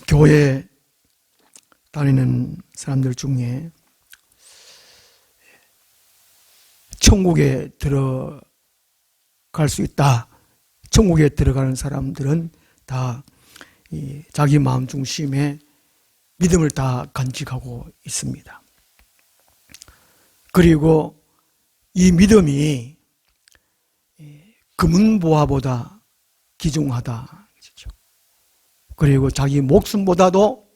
교회 다니는 사람들 중에 천국에 들어갈 수 있다. 천국에 들어가는 사람들은 다 자기 마음 중심에 믿음을 다 간직하고 있습니다. 그리고 이 믿음이 금은보화보다 귀중하다. 그리고 자기 목숨보다도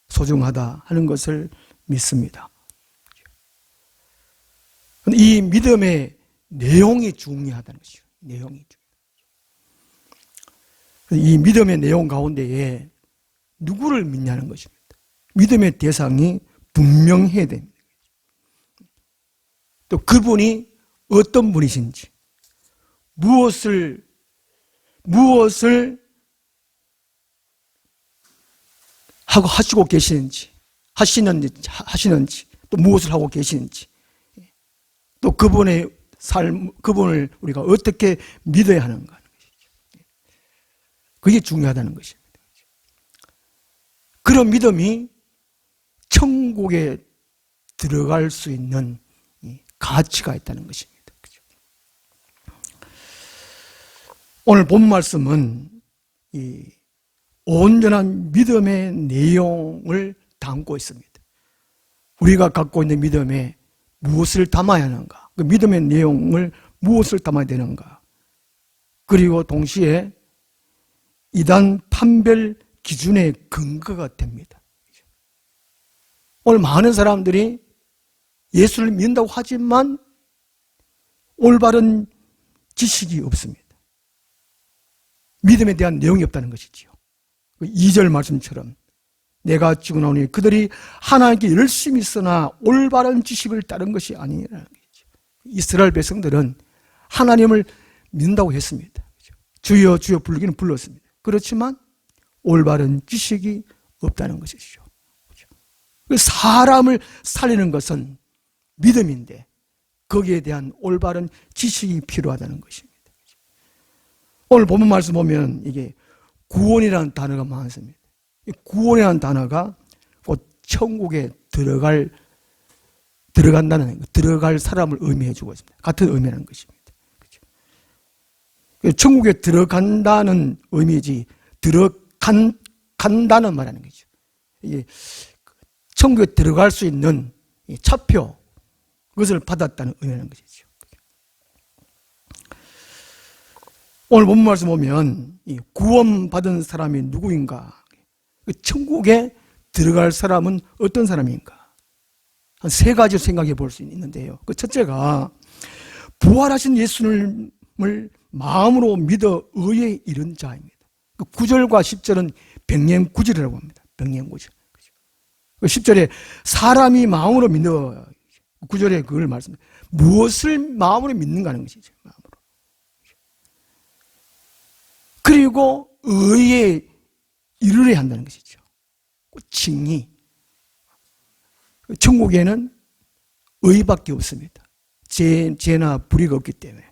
소중하다 하는 것을 믿습니다. 이 믿음의 내용이 중요하다는 것이죠. 내용이 중요해요. 이 믿음의 내용 가운데에 누구를 믿냐는 것입니다. 믿음의 대상이 분명해야 됩니다. 또 그분이 어떤 분이신지, 무엇을 하고 하시고 계시는지, 하시는지, 또 무엇을 하고 계시는지, 또 그분의 삶, 그분을 우리가 어떻게 믿어야 하는가 하는 것이죠. 그게 중요하다는 것입니다. 그런 믿음이 천국에 들어갈 수 있는 가치가 있다는 것입니다. 오늘 본 말씀은 이 온전한 믿음의 내용을 담고 있습니다. 우리가 갖고 있는 믿음에 무엇을 담아야 하는가? 그 믿음의 내용을 무엇을 담아야 되는가? 그리고 동시에 이단 판별 기준의 근거가 됩니다. 오늘 많은 사람들이 예수를 믿는다고 하지만 올바른 지식이 없습니다. 믿음에 대한 내용이 없다는 것이지요. 2절 말씀처럼 내가 죽어나오니 그들이 하나님께 열심히 쓰나 올바른 지식을 따른 것이 아니라는 거죠. 이스라엘 백성들은 하나님을 믿는다고 했습니다. 주여 주여 부르기는 불렀습니다. 그렇지만 올바른 지식이 없다는 것이죠. 사람을 살리는 것은 믿음인데 거기에 대한 올바른 지식이 필요하다는 것입니다. 오늘 본문 말씀 보면 이게 구원이라는 단어가 많습니다. 구원이라는 단어가 곧 천국에 들어간다는 것, 들어갈 사람을 의미해 주고 있습니다. 같은 의미라는 것입니다. 그렇죠? 천국에 들어간다는 의미지 간다는 말하는 거죠. 이게 천국에 들어갈 수 있는 차표, 그것을 받았다는 의미라는 것이죠. 오늘 본문 말씀 보면 구원받은 사람이 누구인가? 천국에 들어갈 사람은 어떤 사람인가? 한 세 가지 생각해 볼 수 있는데요. 그 첫째가 부활하신 예수님을 마음으로 믿어 의에 이른 자입니다. 그 9절과 10절은 백년구절이라고 합니다. 백년구절. 10절에 사람이 마음으로 믿어, 9절에 그걸 말씀합니다. 무엇을 마음으로 믿는가 하는 것이죠. 마음으로. 그리고 의에 이르려 한다는 것이죠. 칭의. 천국에는 의밖에 없습니다. 죄나 불의가 없기 때문에.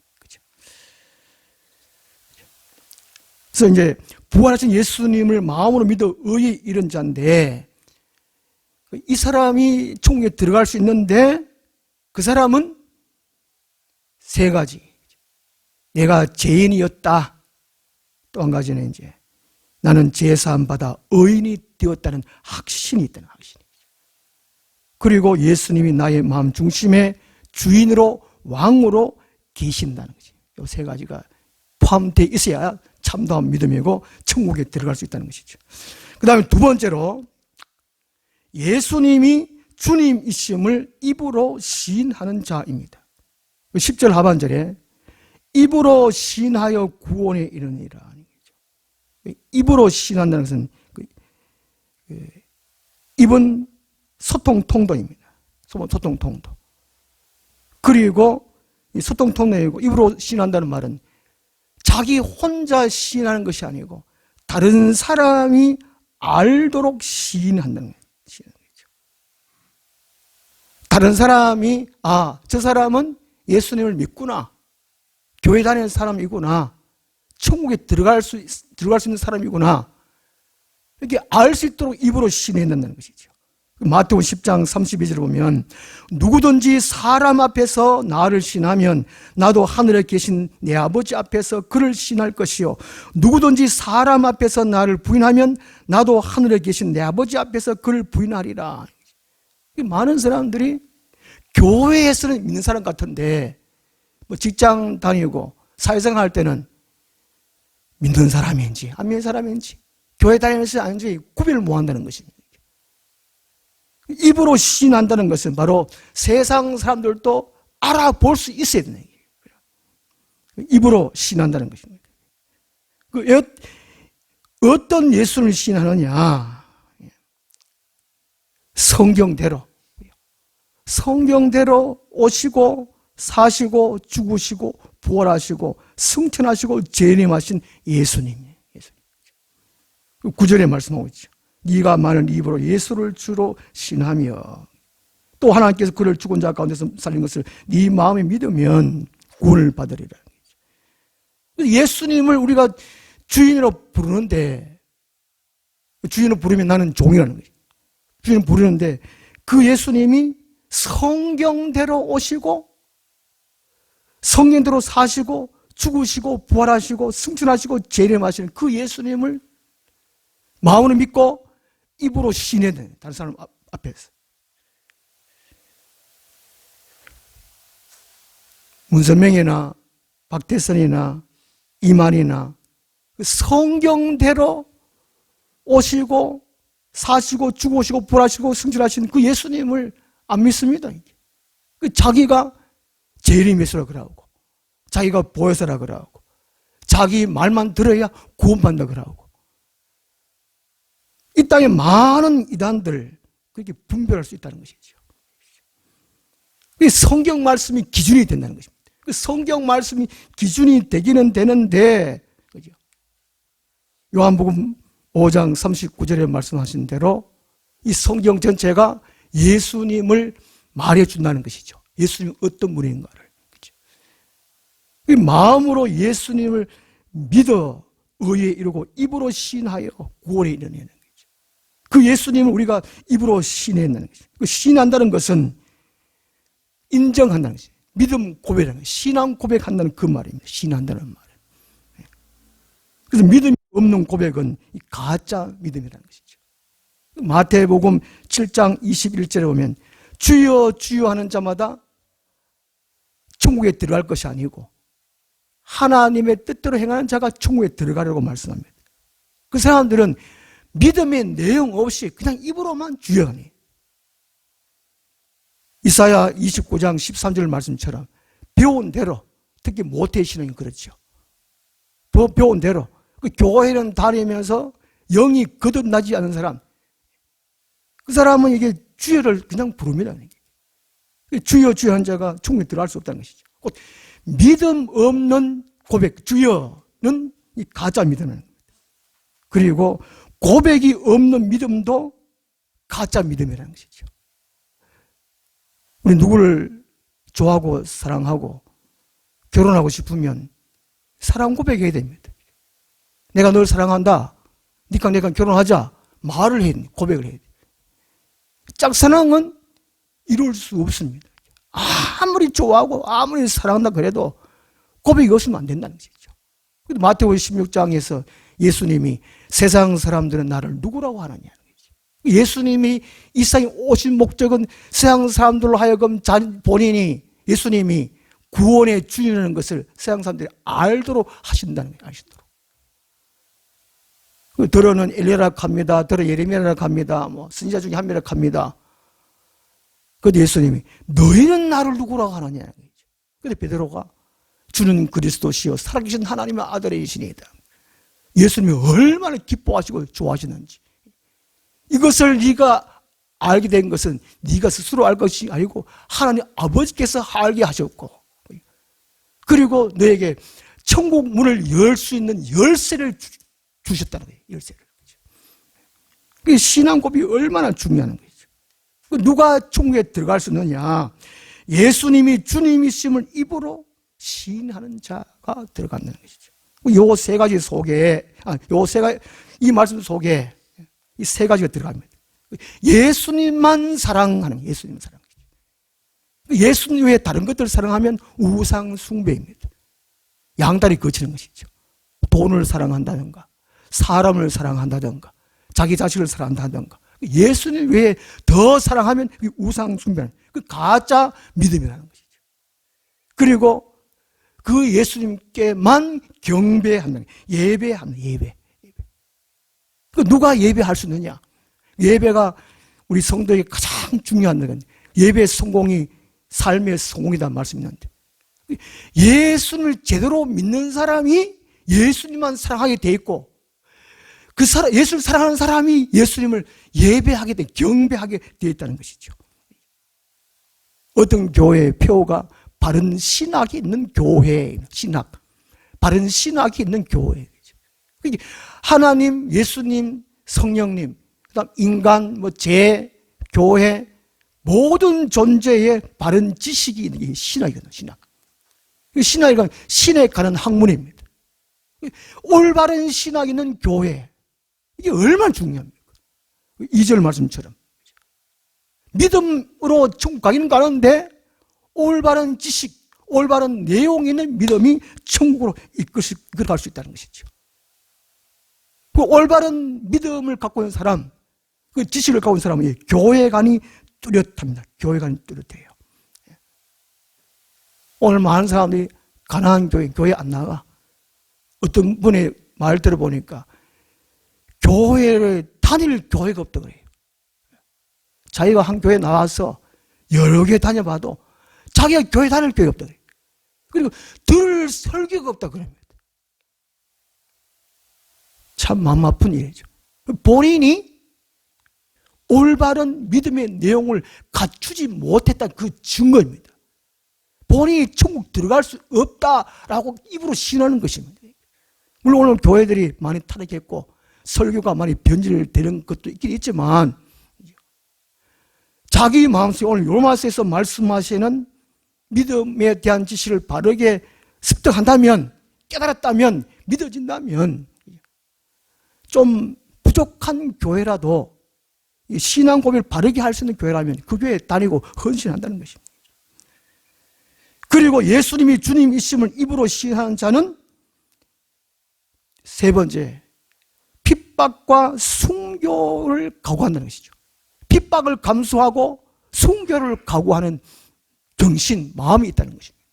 그래서 이제 부활하신 예수님을 마음으로 믿어 의에 이른 자인데 이 사람이 천국에 들어갈 수 있는데 그 사람은 세 가지. 내가 죄인이었다. 또 한 가지는 이제 나는 죄사함 받아 의인이 되었다는 확신이 있다는 확신이죠. 그리고 예수님이 나의 마음 중심의 주인으로 왕으로 계신다는 거지. 이 세 가지가 포함되어 있어야 참다운 믿음이고 천국에 들어갈 수 있다는 것이죠. 그 다음에 두 번째로 예수님이 주님이심을 입으로 시인하는 자입니다. 10절 하반절에 입으로 시인하여 구원에 이르니라. 입으로 시인한다는 것은 입은 소통통도입니다. 소통통도. 그리고 이 소통통도이고 입으로 시인한다는 말은 자기 혼자 시인하는 것이 아니고 다른 사람이 알도록 시인한다는 거죠. 다른 사람이 저 사람은 예수님을 믿구나. 교회 다니는 사람이구나. 천국에 들어갈 수 있는 사람이구나. 이렇게 알 수 있도록 입으로 시인한다는 것이죠. 마태복음 10장 32절을 보면 누구든지 사람 앞에서 나를 시인하면 나도 하늘에 계신 내 아버지 앞에서 그를 시인할 것이요 누구든지 사람 앞에서 나를 부인하면 나도 하늘에 계신 내 아버지 앞에서 그를 부인하리라. 많은 사람들이 교회에서는 믿는 사람 같은데 뭐 직장 다니고 사회생활 할 때는 믿는 사람인지 안 믿는 사람인지 교회 다니면서 아닌지 구별을 못한다는 것입니다. 입으로 시인한다는 것은 바로 세상 사람들도 알아볼 수 있어야 되는 거예요. 입으로 시인한다는 것입니다. 어떤 예수를 시인하느냐? 성경대로 오시고 사시고 죽으시고 부활하시고 승천하시고 재림하신 예수님이에요. 9절에 말씀하고 있죠. 네가 많은 입으로 예수를 주로 시인하며 또 하나님께서 그를 죽은 자 가운데서 살린 것을 네 마음에 믿으면 구원을 받으리라. 예수님을 우리가 주인으로 부르는데 주인으로 부르면 나는 종이라는 거죠. 주인을 부르는데 그 예수님이 성경대로 오시고 성경대로 사시고 죽으시고 부활하시고 승천하시고 재림하시는 그 예수님을 마음으로 믿고 입으로 시인해야 돼요. 다른 사람 앞에서. 문선명이나 박태선이나 이만이나 성경대로 오시고 사시고 죽으시고 부활하시고 승천하신 그 예수님을 안 믿습니다. 자기가 재림 예수라 그러고 자기가 보혜사라 그러고 자기 말만 들어야 구원받는다 그러고 이 땅에 많은 이단들 그렇게 분별할 수 있다는 것이죠. 성경 말씀이 기준이 된다는 것입니다. 그 성경 말씀이 기준이 되기는 되는데 그죠? 요한복음 5장 39절에 말씀하신 대로 이 성경 전체가 예수님을 말해준다는 것이죠. 예수님이 어떤 분인가를. 그죠? 이 마음으로 예수님을 믿어 의에 이르고 입으로 시인하여 구원에 이르는 거죠. 그 예수님을 우리가 입으로 시인한다는 것이죠. 그 시인한다는 것은 인정한다는 것이죠. 믿음 고백이라는 것이죠. 신앙 고백한다는 그 말입니다. 시인한다는 말은. 그래서 믿음이 없는 고백은 가짜 믿음이라는 것이죠. 마태복음 7장 21절에 보면 주여 주여 하는 자마다 천국에 들어갈 것이 아니고 하나님의 뜻대로 행하는 자가 천국에 들어가려고 말씀합니다. 그 사람들은 믿음의 내용 없이 그냥 입으로만 주여 하니 이사야 29장 13절 말씀처럼 배운 대로 특히 모태 신앙이 그렇죠. 배운 대로 그 교회는 다니면서 영이 거듭나지 않은 사람 그 사람은 이게 주여를 그냥 부릅니다. 주여 주여 한 자가 충분히 들어갈 수 없다는 것이죠. 곧 믿음 없는 고백 주여는 이 가짜 믿음입니다. 그리고 고백이 없는 믿음도 가짜 믿음이라는 것이죠. 우리 누구를 좋아하고 사랑하고 결혼하고 싶으면 사랑 고백해야 됩니다. 내가 널 사랑한다. 니가 내가 결혼하자. 말을 해야 돼. 고백을 해야 돼. 짝사랑은 이룰 수 없습니다. 아무리 좋아하고 아무리 사랑한다 그래도 고백이 없으면 안 된다는 것이죠. 마태복음 16장에서 예수님이 세상 사람들은 나를 누구라고 하느냐는 거죠. 예수님이 이 세상에 오신 목적은 세상 사람들로 하여금 본인이 예수님이 구원의 주인이라는 것을 세상 사람들이 알도록 하신다는 거예요. 아시도록. 들어는 엘리야라 합니다. 들어 예레미야라 합니다. 뭐 선지자 중에 한 명이라 합니다. 그런데 예수님이 너희는 나를 누구라고 하느냐는 거죠. 그런데 베드로가 주는 그리스도시요 살아계신 하나님의 아들이시니이다. 예수님이 얼마나 기뻐하시고 좋아하시는지 이것을 네가 알게 된 것은 네가 스스로 알 것이 아니고 하나님 아버지께서 알게 하셨고 그리고 너에게 천국 문을 열 수 있는 열쇠를 주셨다는 거예요. 열쇠를. 그 신앙 고백이 얼마나 중요한 거죠. 누가 천국에 들어갈 수 있느냐? 예수님이 주님이심을 입으로 시인하는 자가 들어간다는 것이죠. 요 세 가지 속에, 이 말씀 속에 이 세 가지가 들어갑니다. 예수님만 사랑하는, 예수님 사랑. 예수님 외에 다른 것들을 사랑하면 우상 숭배입니다. 양다리 거치는 것이죠. 돈을 사랑한다든가, 사람을 사랑한다든가, 자기 자식을 사랑한다든가, 예수님 외에 더 사랑하면 우상 숭배는 그 가짜 믿음이라는 것이죠. 그리고 그 예수님께만 경배한다는, 예배한다, 예배. 누가 예배할 수 있느냐? 예배가 우리 성도에게 가장 중요한 건 예배의 성공이 삶의 성공이다 말씀이었는데, 예수님을 제대로 믿는 사람이 예수님만 사랑하게 돼 있고, 그 사람, 예수를 사랑하는 사람이 예수님을 예배하게 돼, 경배하게 되어 있다는 것이죠. 어떤 교회의 표가 바른 신학이 있는 교회, 신학, 바른 신학이 있는 교회. 하나님, 예수님, 성령님, 그다음 인간, 교회, 모든 존재의 바른 지식이 있는 게 신학이거든요. 신학. 신학이란 신에 가는 학문입니다. 올바른 신학이 있는 교회, 이게 얼마나 중요합니까? 2절 말씀처럼 믿음으로 천국 가기는 가는데 올바른 지식, 올바른 내용 있는 믿음이 천국으로 이끌어갈 수 있다는 것이죠. 그 올바른 믿음을 갖고 있는 사람, 그 지식을 갖고 있는 사람은 교회관이 뚜렷합니다. 교회관이 뚜렷해요. 오늘 많은 사람들이 가난한 교회 안 나가. 어떤 분의 말 들어보니까 교회를 다닐 교회가 없다고 그래요. 자기가 한 교회 나와서 여러 개 다녀봐도 자기가 교회 다닐 교회가 없다고 그래요. 그리고 들을 설교가 없다고 그럽니다. 참 마음 아픈 일이죠. 본인이 올바른 믿음의 내용을 갖추지 못했다는 그 증거입니다. 본인이 천국 들어갈 수 없다라고 입으로 신하는 것입니다. 물론 오늘 교회들이 많이 타락했고 설교가 많이 변질되는 것도 있긴 있지만, 자기 마음속에 오늘 로마서에서 말씀하시는 믿음에 대한 지식을 바르게 습득한다면, 깨달았다면, 믿어진다면 좀 부족한 교회라도 신앙 고백을 바르게 할 수 있는 교회라면 그 교회에 다니고 헌신한다는 것입니다. 그리고 예수님이 주님이심을 입으로 시인하는 자는 세 번째, 핍박과 순교를 각오한다는 것이죠. 핍박을 감수하고 순교를 각오하는 정신, 마음이 있다는 것입니다.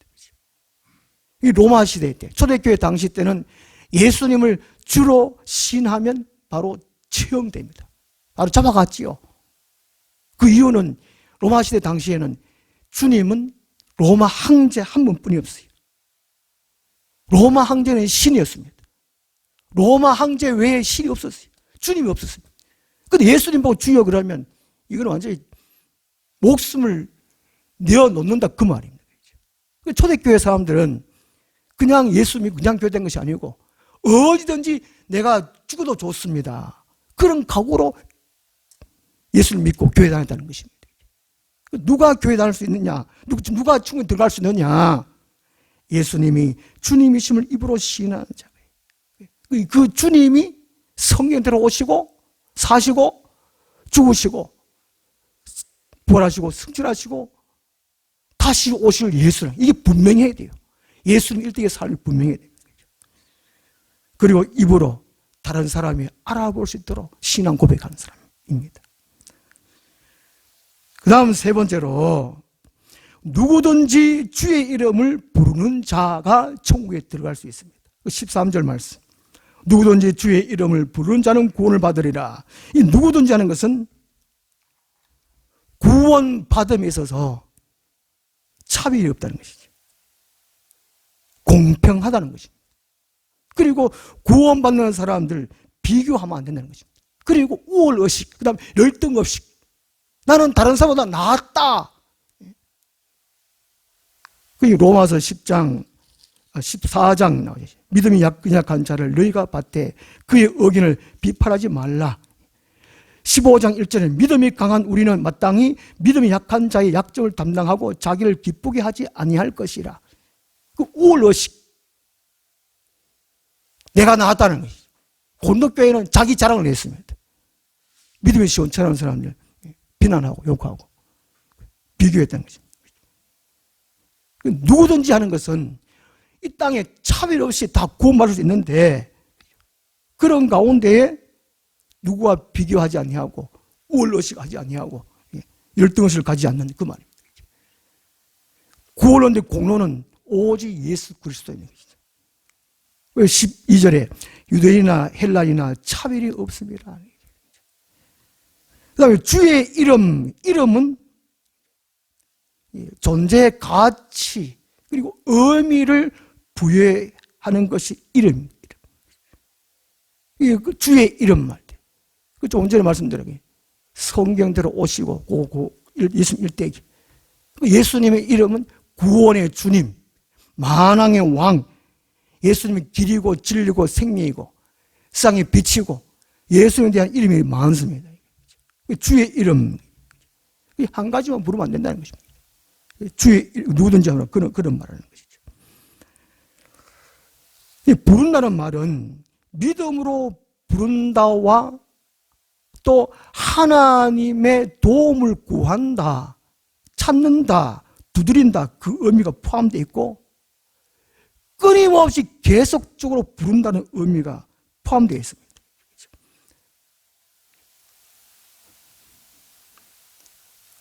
이 로마 시대 때, 초대교회 당시 때는 예수님을 주로 신하면 바로 처형됩니다. 바로 잡아갔지요. 그 이유는 로마 시대 당시에는 주님은 로마 황제 한 분뿐이 없어요. 로마 황제는 신이었습니다. 로마 황제 외에 신이 없었어요. 주님이 없었습니다. 근데 예수님 보고 주여 그러면 이건 완전히 목숨을 내어놓는다 그 말입니다. 초대교회 사람들은 그냥 예수 믿고 그냥 교회된 것이 아니고 어디든지 내가 죽어도 좋습니다. 그런 각오로 예수를 믿고 교회 다녔다는 것입니다. 누가 교회 다닐 수 있느냐? 누가 충분히 들어갈 수 있느냐? 예수님이 주님이심을 입으로 시인하는 자예요. 그 주님이 성경대로 오시고 사시고 죽으시고 부활하시고 승천하시고 다시 오실 예수는 이게 분명해야 돼요. 예수님 일대의 삶이 분명해야 돼요. 그리고 입으로 다른 사람이 알아볼 수 있도록 신앙 고백하는 사람입니다. 그 다음 세 번째로 누구든지 주의 이름을 부르는 자가 천국에 들어갈 수 있습니다. 13절 말씀. 누구든지 주의 이름을 부르는 자는 구원을 받으리라. 이 누구든지 하는 것은 구원받음에 있어서 차별이 없다는 것이죠. 공평하다는 것입니다. 그리고 구원받는 사람들 비교하면 안 된다는 것입니다. 그리고 우월의식, 그 다음에 열등의식. 나는 다른 사람보다 낫다. 로마서 10장, 14장 나오죠. 믿음이 약한 자를 너희가 밭에 그의 의견을 비판하지 말라. 15장 1절에 믿음이 강한 우리는 마땅히 믿음이 약한 자의 약점을 담당하고 자기를 기쁘게 하지 아니할 것이라. 그 우월의식. 내가 나았다는 것이죠. 고린도교회는 자기 자랑을 했습니다. 믿음이 시원찮은 사람들 비난하고 욕하고 비교했다는 거죠. 누구든지 하는 것은 이 땅에 차별 없이 다 구원받을 수 있는데 그런 가운데에 누구와 비교하지 아니하고 우월의식하지 아니하고 열등의식을 가지지 않는 그 말입니다. 구원의 공로는 오직 예수 그리스도인 것이죠. 12절에 유대인이나 헬라인이나 차별이 없습니다. 그 다음에 주의 이름은 존재의 가치 그리고 의미를 부여하는 것이 이름입니다. 주의 이름 말 때. 조금 전에 말씀드린 성경대로 오시고 예수님 일대기. 예수님의 이름은 구원의 주님, 만왕의 왕, 예수님이 길이고 진리고 생명이고 세상에 빛이고 예수님에 대한 이름이 많습니다. 주의 이름 한 가지만 부르면 안 된다는 것입니다. 주의 누구든지 하는 그런 말하는 것이죠. 부른다는 말은 믿음으로 부른다와 또 하나님의 도움을 구한다, 찾는다, 두드린다 그 의미가 포함되어 있고 끊임없이 계속적으로 부른다는 의미가 포함되어 있습니다.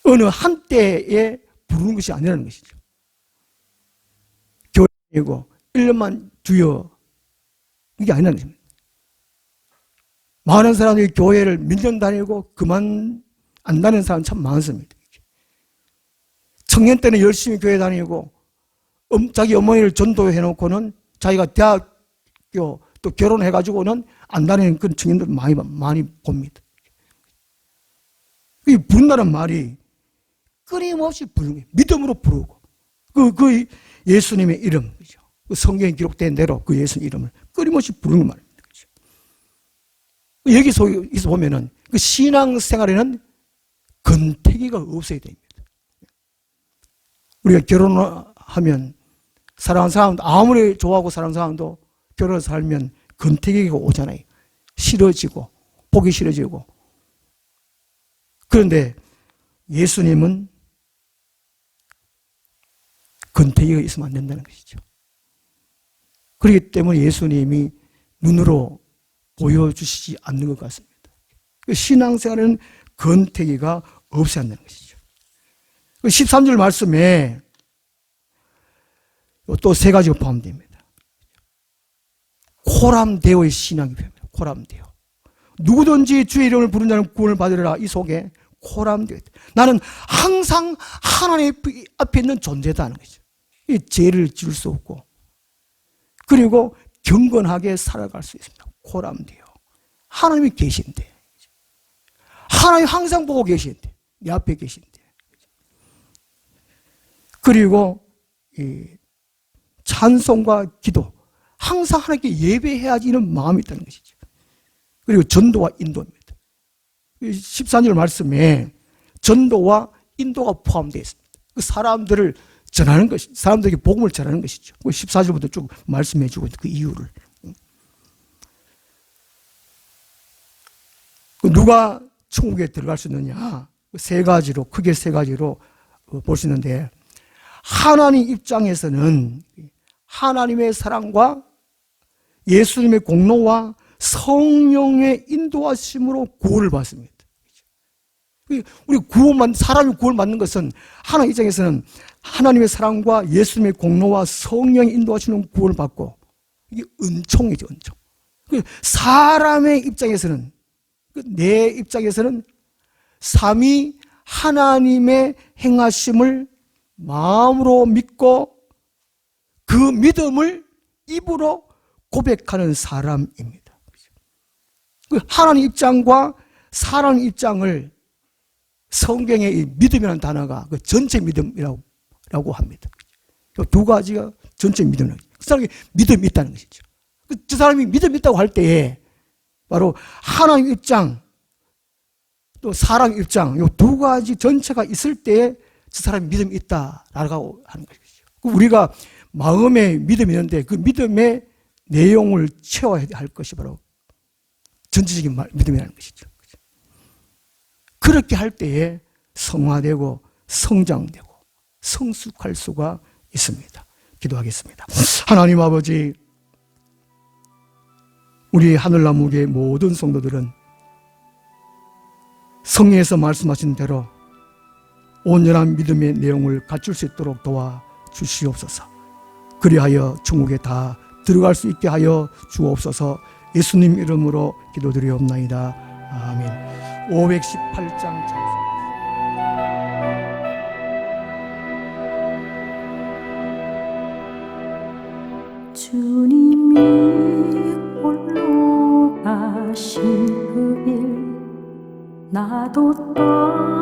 어느 한때에 부르는 것이 아니라는 것이죠. 교회이고 1년만 주여 이게 아니라는 것입니다. 많은 사람들이 교회를 몇 년 다니고 그만 안 다니는 사람 참 많습니다. 청년 때는 열심히 교회 다니고 자기 어머니를 전도해 놓고는 자기가 대학교 또 결혼해가지고는 안 다니는 그런 청년들 많이 봅니다. 이 부른다는 말이 끊임없이 부르는 거예요. 믿음으로 부르고 그 예수님의 이름, 그죠? 그 성경에 기록된 대로 그 예수 이름을 끊임없이 부르는 말입니다. 그죠? 여기서 보면은 그 신앙생활에는 건태기가 없어야 됩니다. 우리가 결혼하면 사랑하는 사람도 아무리 좋아하고 사랑하는 사람도 결혼을 살면 건태기가 오잖아요. 싫어지고 보기 싫어지고. 그런데 예수님은 건태기가 있으면 안 된다는 것이죠. 그렇기 때문에 예수님이 눈으로 보여주시지 않는 것 같습니다. 신앙생활에는 건태기가 없어야 한다는 것이죠. 13절 말씀에 또 세 가지가 포함됩니다. 코람데오의 신앙이 표현합니다. 코람데오. 누구든지 주의 이름을 부른 자는 구원을 받으리라. 이 속에 코람데오. 나는 항상 하나님 앞에 있는 존재다 하는 거죠. 죄를 지을 수 없고 그리고 경건하게 살아갈 수 있습니다. 코람데오. 하나님이 계신데 하나님 항상 보고 계신데 내 앞에 계신데 그리고 찬송과 기도 항상 하나님께 예배해야지 이런 마음이 있다는 것이죠. 그리고 전도와 인도입니다. 14절 말씀에 전도와 인도가 포함되어 있습니다. 그 사람들을 전하는 것이 사람들에게 복음을 전하는 것이죠. 14절부터 쭉 말씀해 주고 그 이유를. 누가 천국에 들어갈 수 있느냐? 세 가지로 크게 세 가지로 볼 수 있는데 하나님 입장에서는 하나님의 사랑과 예수님의 공로와 성령의 인도하심으로 구원을 받습니다. 우리 사람이 구원을 받는 것은 하나님 입장에서는 하나님의 사랑과 예수님의 공로와 성령의 인도하시는 구원을 받고 이게 은총이죠, 은총. 사람의 입장에서는 내 입장에서는 삼위 하나님의 행하심을 마음으로 믿고 그 믿음을 입으로 고백하는 사람입니다. 하나님 입장과 사람 입장을 성경의 이 믿음이라는 단어가 그 전체 믿음이라고 합니다. 두 가지가 전체 믿음이라고. 그 사람이 믿음이 있다는 것이죠. 저 사람이 믿음이 있다고 할 때에 바로 하나님 입장 또 사람 입장 이 두 가지 전체가 있을 때에 저 사람이 믿음이 있다라고 하는 것이죠. 우리가 마음에 믿음이 있는데 그 믿음의 내용을 채워야 할 것이 바로 전체적인 믿음이라는 것이죠. 그렇게 할 때에 성화되고 성장되고 성숙할 수가 있습니다. 기도하겠습니다. 하나님 아버지, 우리 하늘나무교회 모든 성도들은 성경에서 말씀하신 대로 온전한 믿음의 내용을 갖출 수 있도록 도와주시옵소서. 그리하여 천국에 다 들어갈 수 있게 하여 주옵소서. 예수님 이름으로 기도드리옵나이다. 아멘. 518장 찬송. 주님이 홀로 가신 그 길 나도 떠